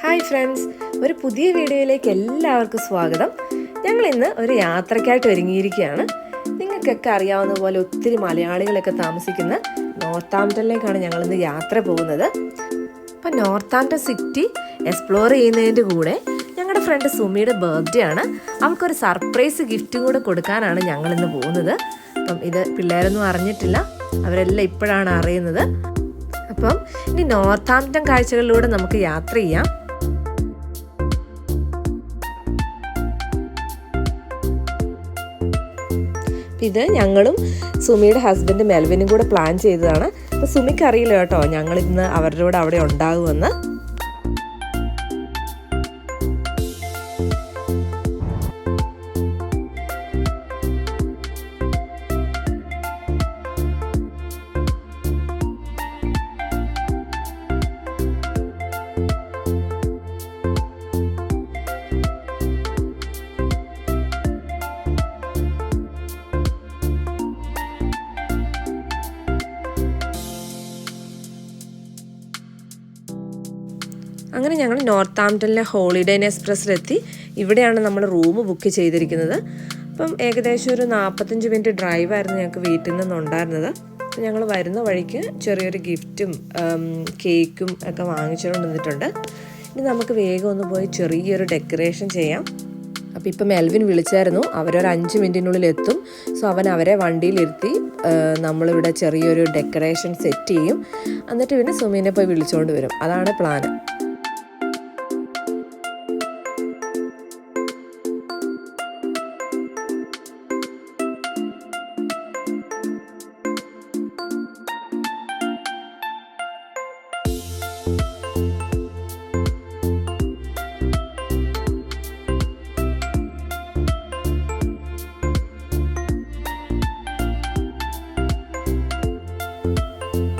Hi friends, ഒരു പുതിയ വീഡിയോയിലേക്ക് എല്ലാവർക്കും സ്വാഗതം. ഞങ്ങൾ ഇന്ന് ഒരു യാത്രയ്ക്കായിട്ട് ഒരുങ്ങിയിരിക്കുകയാണ്. നിങ്ങൾക്കൊക്കെ അറിയാവുന്ന പോലെ ഒത്തിരി മലയാളികളൊക്കെ താമസിക്കുന്ന നോർത്താംപ്ടണിലേക്കാണ് ഞങ്ങളിന്ന് യാത്ര പോകുന്നത്. അപ്പം നോർത്താംപ്ടൺ സിറ്റി എക്സ്പ്ലോർ ചെയ്യുന്നതിൻ്റെ കൂടെ ഞങ്ങളുടെ ഫ്രണ്ട് സുമിയുടെ ബർത്ത്ഡേ ആണ്. അവൾക്കൊരു സർപ്രൈസ് ഗിഫ്റ്റും കൂടെ കൊടുക്കാനാണ് ഞങ്ങളിന്ന് പോകുന്നത്. അപ്പം ഇത് പിള്ളേരൊന്നും അറിഞ്ഞിട്ടില്ല, അവരെല്ലാം ഇപ്പോഴാണ് അറിയുന്നത്. അപ്പം ഇനി നോർത്താംപ്ടൺ കാഴ്ചകളിലൂടെ നമുക്ക് യാത്ര ചെയ്യാം. ഇത് ഞങ്ങളും സുമിയുടെ ഹസ്ബൻഡ് മെൽവിനും കൂടെ പ്ലാൻ ചെയ്തതാണ്. അപ്പോൾ സുമിക്ക് അറിയില്ല കേട്ടോ ഞങ്ങളിന്ന് അവരുടെ കൂടെ അവിടെ ഉണ്ടാകുമെന്ന്. അങ്ങനെ ഞങ്ങൾ നോർത്താംപ്ടണിലെ ഹോളിഡേ ഇൻ എക്സ്പ്രസ്സിലെത്തി. ഇവിടെയാണ് നമ്മൾ റൂം ബുക്ക് ചെയ്തിരിക്കുന്നത്. അപ്പം ഏകദേശം ഒരു 45 മിനിറ്റ് ഡ്രൈവായിരുന്നു ഞങ്ങൾക്ക് വീട്ടിൽ നിന്നുണ്ടായിരുന്നത്. അപ്പം ഞങ്ങൾ വരുന്ന വഴിക്ക് ചെറിയൊരു ഗിഫ്റ്റും കേക്കും ഒക്കെ വാങ്ങിച്ചുകൊണ്ട് വന്നിട്ടുണ്ട്. ഇനി നമുക്ക് വേഗം ഒന്ന് പോയി ചെറിയൊരു ഡെക്കറേഷൻ ചെയ്യാം. അപ്പോൾ ഇപ്പം മെൽവിൻ വിളിച്ചായിരുന്നു, അവരൊരു 5 മിനിറ്റിനുള്ളിൽ എത്തും. സോ അവൻ അവരെ വണ്ടിയിലിരുത്തി നമ്മളിവിടെ ചെറിയൊരു ഡെക്കറേഷൻ സെറ്റ് ചെയ്യും. എന്നിട്ട് പിന്നെ സുമീനെ പോയി വിളിച്ചുകൊണ്ട് വരും. അതാണ് പ്ലാന്.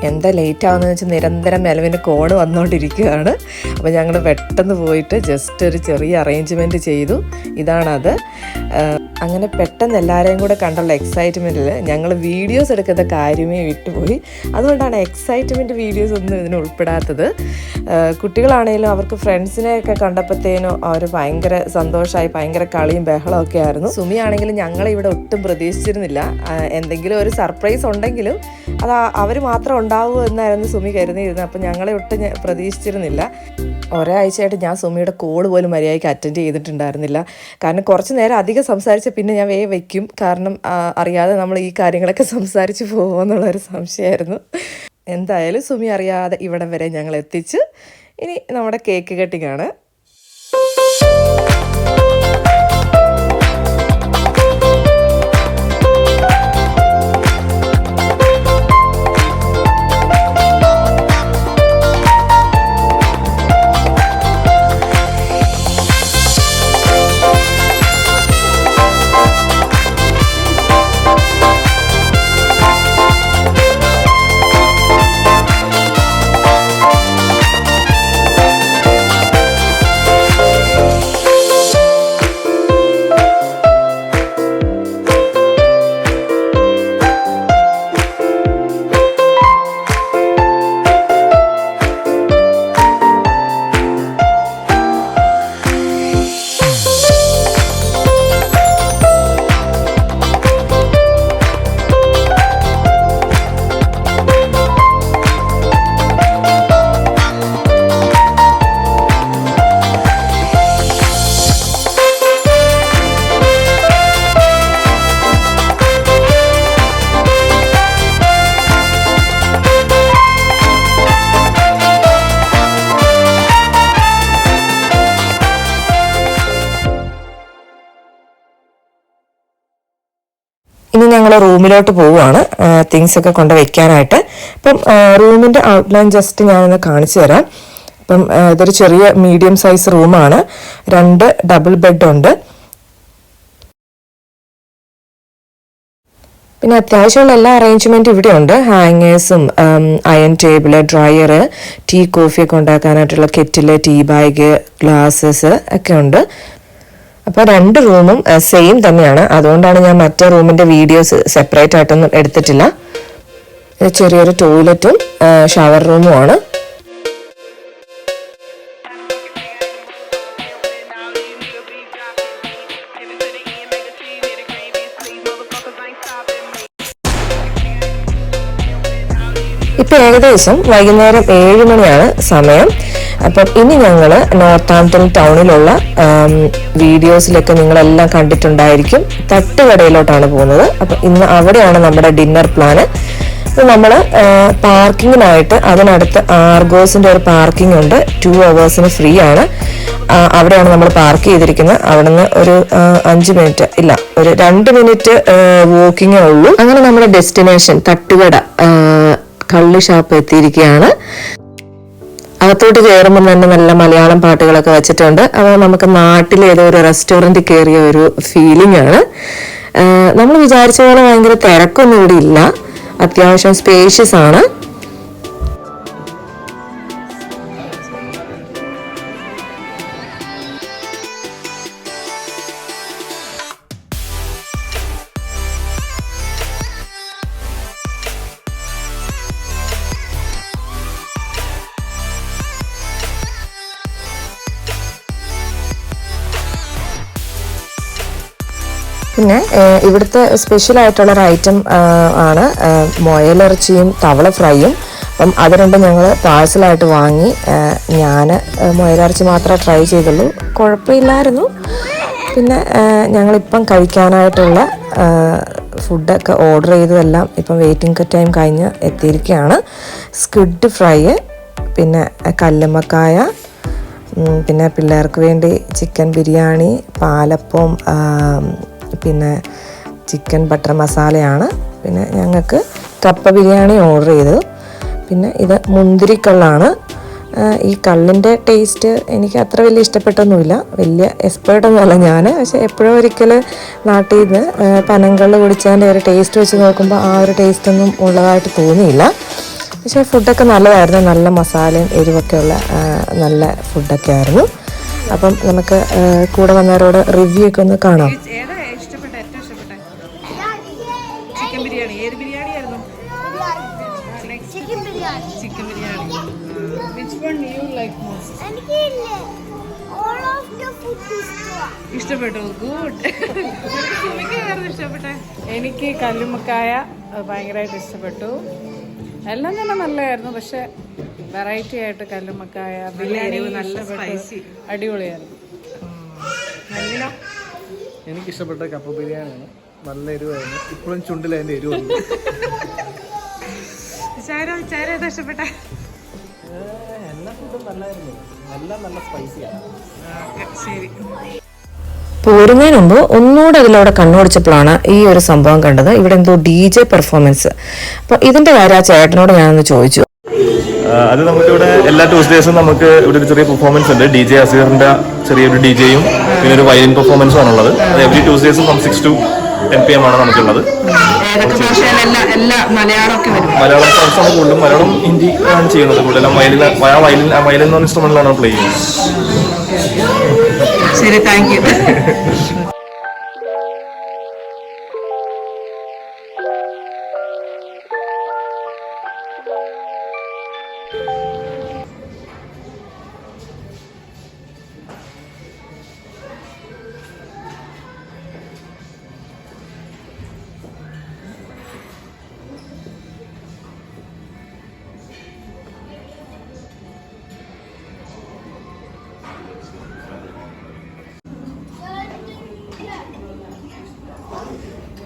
എന്താ ലേറ്റ് ആവുന്നതെന്ന് വെച്ചാൽ നിരന്തരം മെൽവിന് കോള് വന്നുകൊണ്ടിരിക്കുകയാണ്. അപ്പോൾ ഞങ്ങൾ പെട്ടെന്ന് പോയിട്ട് ജസ്റ്റ് ഒരു ചെറിയ അറേഞ്ച്മെൻറ്റ് ചെയ്തു. ഇതാണത്. അങ്ങനെ പെട്ടെന്ന് എല്ലാവരെയും കൂടെ കണ്ടുള്ള എക്സൈറ്റ്മെൻറ്റിൽ ഞങ്ങൾ വീഡിയോസ് എടുക്കുന്ന കാര്യമേ വിട്ടുപോയി. അതുകൊണ്ടാണ് എക്സൈറ്റ്മെൻറ്റ് വീഡിയോസ് ഒന്നും ഇതിന് ഉൾപ്പെടാത്തത്. കുട്ടികളാണെങ്കിലും അവർക്ക് ഫ്രണ്ട്സിനെയൊക്കെ കണ്ടപ്പോഴത്തേനും അവർ ഭയങ്കര സന്തോഷമായി, ഭയങ്കര കളിയും ബഹളമൊക്കെ ആയിരുന്നു. സുമി ആണെങ്കിലും ഞങ്ങളെ ഇവിടെ ഒട്ടും പ്രതീക്ഷിച്ചിരുന്നില്ല. എന്തെങ്കിലും ഒരു സർപ്രൈസ് ഉണ്ടെങ്കിലും അത് അവർ മാത്രം ഉണ്ടാവുമോ എന്നായിരുന്നു സുമി കരുതിയിരുന്നത്. അപ്പം ഞങ്ങളെ ഒട്ടും പ്രതീക്ഷിച്ചിരുന്നില്ല. ഒരാഴ്ചയായിട്ട് ഞാൻ സുമിയുടെ കോള് പോലും മര്യാദയ്ക്ക് അറ്റൻഡ് ചെയ്തിട്ടുണ്ടായിരുന്നില്ല. കാരണം കുറച്ച് നേരം അധികം സംസാരിച്ച പിന്നെ ഞാൻ വയ്ക്കും. കാരണം അറിയാതെ നമ്മൾ ഈ കാര്യങ്ങളൊക്കെ സംസാരിച്ച് പോകുമെന്നുള്ളൊരു സംശയമായിരുന്നു. എന്തായാലും സുമി അറിയാതെ ഇവിടം വരെ ഞങ്ങൾ എത്തിച്ച്. ഇനി നമ്മുടെ കേക്ക് കട്ടിംഗ് ആണ്. ഇനി ഞങ്ങൾ റൂമിലോട്ട് പോവുകയാണ് തിങ്സ് ഒക്കെ കൊണ്ട് വെക്കാനായിട്ട്. അപ്പം റൂമിൻ്റെ ഔട്ട്ലൈൻ ജസ്റ്റ് ഞാനൊന്ന് കാണിച്ചു തരാം. അപ്പം ഇതൊരു ചെറിയ മീഡിയം സൈസ് റൂമാണ്. 2 ഡബിൾ ബെഡുണ്ട്. പിന്നെ അത്യാവശ്യമുള്ള എല്ലാ അറേഞ്ച്മെൻറ്റും ഇവിടെ ഉണ്ട്. ഹാങ്ങേഴ്സും അയൺ ടേബിള്, ഡ്രയർ, ടീ കോഫിയൊക്കെ ഉണ്ടാക്കാനായിട്ടുള്ള കെറ്റില്, ടീ ബാഗ്, ഗ്ലാസസ് ഒക്കെ ഉണ്ട്. അപ്പോൾ 2 റൂമും സെയിം തന്നെയാണ്. അതുകൊണ്ടാണ് ഞാൻ മറ്റേ റൂമിൻ്റെ വീഡിയോസ് സെപ്പറേറ്റ് ആയിട്ടൊന്നും എടുത്തിട്ടില്ല. ചെറിയൊരു ടോയ്ലറ്റും ഷവർ റൂമുമാണ്. ഇപ്പം ഏകദേശം വൈകുന്നേരം 7 മണിയാണ് സമയം. അപ്പം ഇനി ഞങ്ങൾ നോർത്താംപ്ടൺ ടൗണിലുള്ള വീഡിയോസിലൊക്കെ നിങ്ങളെല്ലാം കണ്ടിട്ടുണ്ടായിരിക്കും, തട്ടുകടയിലോട്ടാണ് പോകുന്നത്. അപ്പം ഇന്ന് അവിടെയാണ് നമ്മുടെ ഡിന്നർ പ്ലാന്. നമ്മൾ പാർക്കിങ്ങിനായിട്ട് അതിനടുത്ത് ആർഗോസിൻ്റെ ഒരു പാർക്കിംഗ് ഉണ്ട്, 2 hours ഫ്രീ ആണ്. അവിടെയാണ് നമ്മൾ പാർക്ക് ചെയ്തിരിക്കുന്നത്. അവിടെ നിന്ന് ഒരു 5 മിനിറ്റ് ഇല്ല, ഒരു 2 മിനിറ്റ് വാക്കിങ്ങേ ഉള്ളൂ. അങ്ങനെ നമ്മുടെ ഡെസ്റ്റിനേഷൻ തട്ടുകട കള്ള് ഷാപ്പ് എത്തിയിരിക്കുകയാണ്. അകത്തോട്ട് കയറുമ്പോൾ തന്നെ നല്ല മലയാളം പാട്ടുകളൊക്കെ വെച്ചിട്ടുണ്ട്. അപ്പോൾ നമുക്ക് നാട്ടിലേതോ ഒരു റെസ്റ്റോറൻറ്റ് കയറിയ ഒരു ഫീലിംഗ് ആണ്. നമ്മൾ വിചാരിച്ച പോലെ ഭയങ്കര തിരക്കൊന്നും ഇവിടെ ഇല്ല, അത്യാവശ്യം സ്പേഷ്യസ് ആണ്. പിന്നെ ഇവിടുത്തെ സ്പെഷ്യൽ ആയിട്ടുള്ളൊരു ഐറ്റം ആണ് മുയലിറച്ചിയും തവള ഫ്രൈയും. അപ്പം അത് രണ്ടും ഞങ്ങൾ പാഴ്സലായിട്ട് വാങ്ങി. ഞാൻ മുയലിറച്ചി മാത്രമേ ട്രൈ ചെയ്തുള്ളൂ, കുഴപ്പമില്ലായിരുന്നു. പിന്നെ ഞങ്ങളിപ്പം കഴിക്കാനായിട്ടുള്ള ഫുഡൊക്കെ ഓർഡർ ചെയ്തതെല്ലാം ഇപ്പം വെയിറ്റിംഗ് ടൈം കഴിഞ്ഞ് എത്തിയിരിക്കുകയാണ്. സ്ക്വിഡ് ഫ്രൈ, പിന്നെ കല്ലുമ്മക്കായ, പിന്നെ പിള്ളേർക്ക് വേണ്ടി ചിക്കൻ ബിരിയാണി, പാലപ്പം, പിന്നെ ചിക്കൻ ബട്ടർ മസാലയാണ്. പിന്നെ ഞങ്ങൾക്ക് കപ്പ ബിരിയാണി ഓർഡർ ചെയ്തു. പിന്നെ ഇത് മുന്തിരിക്കള്ളാണ്. ഈ കള്ളിൻ്റെ ടേസ്റ്റ് എനിക്ക് അത്ര വലിയ ഇഷ്ടപ്പെട്ടൊന്നുമില്ല, വലിയ എക്സ്പേർട്ടൊന്നുമല്ല ഞാൻ. പക്ഷേ എപ്പോഴും ഒരിക്കൽ നാട്ടിൽ നിന്ന് പനങ്കള്ള് കുടിച്ചതിൻ്റെ ഒരു ടേസ്റ്റ് വെച്ച് നോക്കുമ്പോൾ ആ ഒരു ടേസ്റ്റൊന്നും ഉള്ളതായിട്ട് തോന്നിയില്ല. പക്ഷേ ഫുഡൊക്കെ നല്ലതായിരുന്നു, നല്ല മസാലയും എരിവൊക്കെ ഉള്ള നല്ല ഫുഡൊക്കെ ആയിരുന്നു. അപ്പം നമുക്ക് കൂടെ വന്നവരോട് റിവ്യൂ ഒക്കെ ഒന്ന് കാണാം. Chicken biryani. Which one do you like most? All of the food ഇഷ്ടപ്പെട്ടു. ഗുഡ്. ഇഷ്ടപ്പെട്ടെ? എനിക്ക് കല്ലുമ്മക്കായ ഭയങ്കരമായിട്ട് ഇഷ്ടപ്പെട്ടു. എല്ലാം തന്നെ നല്ലതായിരുന്നു, പക്ഷെ വെറൈറ്റി ആയിട്ട് കല്ലുമ്മക്കായ ബിരിയാണി നല്ല സ്പൈസി അടിപൊളിയായിരുന്നു. എനിക്ക് ഇഷ്ടപ്പെട്ട കപ്പ ബിരിയാണിയാണ്, നല്ല എരിവായിരുന്നു. ഇപ്പോഴും ചുണ്ടിൽ അതിൻ്റെ എരിവുണ്ട്. ഇഷ്ടപ്പെട്ടെ? എല്ലാ ഫുഡും നല്ലായിരുന്നു, നല്ല സ്പൈസിയാണ്. ശരി. പോരുന്നതിന് മുമ്പ് ഒന്നുകൂടെ അതിലവിടെ കണ്ണുപിടിച്ചപ്പോഴാണ് ഈ ഒരു സംഭവം കണ്ടത്. ഇവിടെ എന്തോ DJ പെർഫോമൻസ്. അപ്പോൾ ഇതിൻ്റെ കാര്യം ആ ചേട്ടനോട് ഞാനൊന്ന് ചോദിച്ചു. അത് നമുക്കിവിടെ എല്ലാ ട്യൂസ്ഡേയ്സും നമുക്ക് ഇവിടെ ഒരു ചെറിയ പെർഫോമൻസ് ഉണ്ട്. DJ അസീറിൻ്റെ ചെറിയൊരു DJയും പിന്നെ ഒരു വയലിൻ പെർഫോമൻസും ആണുള്ളത്. അത് എവറി ട്യൂസ്ഡേയ്സും ഫ്രം 6 to 10 PM ആണ് നമുക്കുള്ളത്. മലയാളം സോങ്സ് ആണ് കൂടുതലും, മലയാളം ഹിന്ദി ആണ് ചെയ്യുന്നത് കൂടുതലും. വയലിൻ എന്ന ഇൻസ്ട്രുമെന്റിലാണ് പ്ലേ ചെയ്യുന്നത്. ശരി, താങ്ക് യു.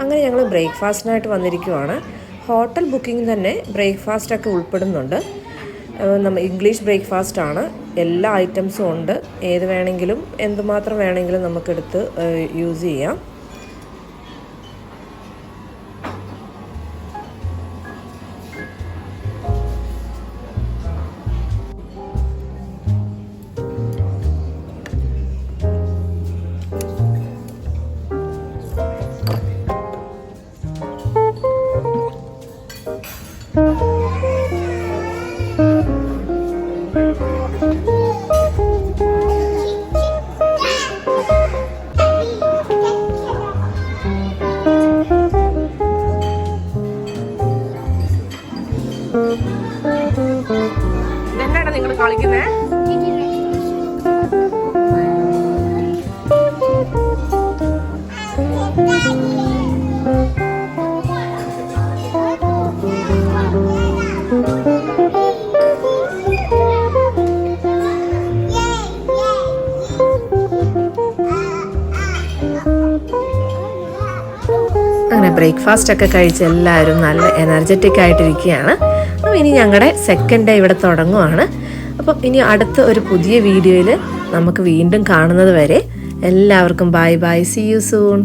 അങ്ങനെ ഞങ്ങൾ ബ്രേക്ക്ഫാസ്റ്റിനായിട്ട് വന്നിരിക്കുവാണ്. ഹോട്ടൽ ബുക്കിംഗ് തന്നെ ബ്രേക്ക്ഫാസ്റ്റൊക്കെ ഉൾപ്പെടുന്നുണ്ട്. ഇംഗ്ലീഷ് ബ്രേക്ക്ഫാസ്റ്റ് ആണ്, എല്ലാ ഐറ്റംസും ഉണ്ട്. ഏത് വേണമെങ്കിലും എന്തുമാത്രം വേണമെങ്കിലും നമുക്കെടുത്ത് യൂസ് ചെയ്യാം. അങ്ങനെ ബ്രേക്ക്ഫാസ്റ്റ് ഒക്കെ കഴിച്ച് എല്ലാവരും നല്ല എനർജറ്റിക് ആയിട്ടിരിക്കുകയാണ്. അപ്പോൾ ഇനി ഞങ്ങളുടെ സെക്കൻഡ് ഡേ ഇവിടെ തുടങ്ങുവാണ്. അപ്പം ഇനി അടുത്ത ഒരു പുതിയ വീഡിയോയിൽ നമുക്ക് വീണ്ടും കാണുന്നത് വരെ എല്ലാവർക്കും bye bye, see you soon.